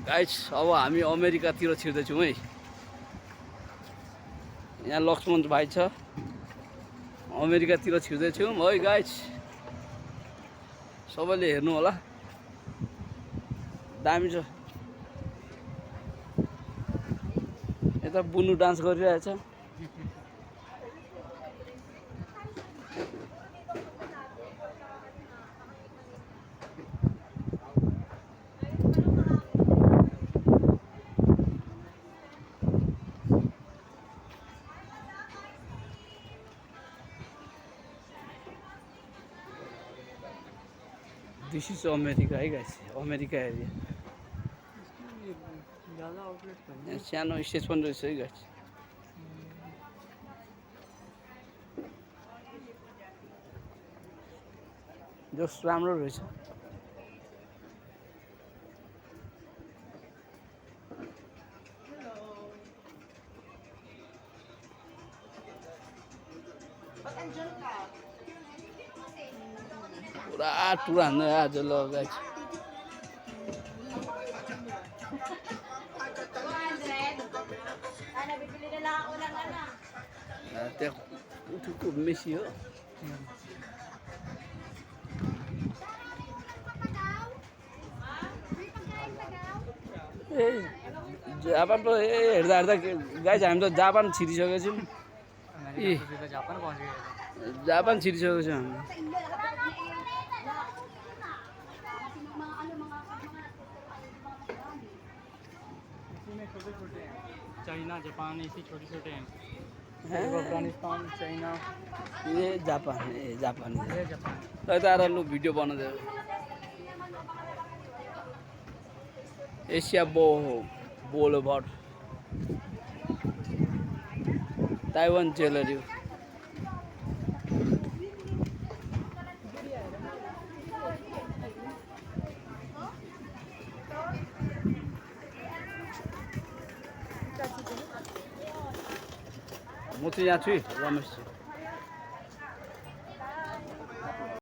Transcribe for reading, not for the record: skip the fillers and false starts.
Guys अब हामी अमेरिकातिर छिर्दैछौँ है। यहाँ लक्ष्मण भाइ छ, अमेरिकातिर छिर्दैछौँ है गाइस। सबैले हेर्नु होला, दामी छ। यता बुनु डान्स गरिरहेछ। दिस इज अमेरिका है गाइस, अमेरिका एरिया। सानो स्टेज पनि रहेछ है गाइस। जस राम्रो रहेछ। पुरा टुर हान्नु आज ल गाइस। त्यहाँ उठुको मेसी हो। ए जापान पो हेर्दा हेर्दा गाइस हामी त जापान छिरिसकेको छौँ। ए जापान छिरिसकेको छौँ हामी। चाइना जापान ऐसे छोटे छोटे हैं। अफगानिस्तान चाइना ये जापान जापान ये जापान। यता लु भिडियो बनाउँदै एसिया बोulevard ताइवान ज्वेलरी। म चाहिँ यहाँ छु रमेश।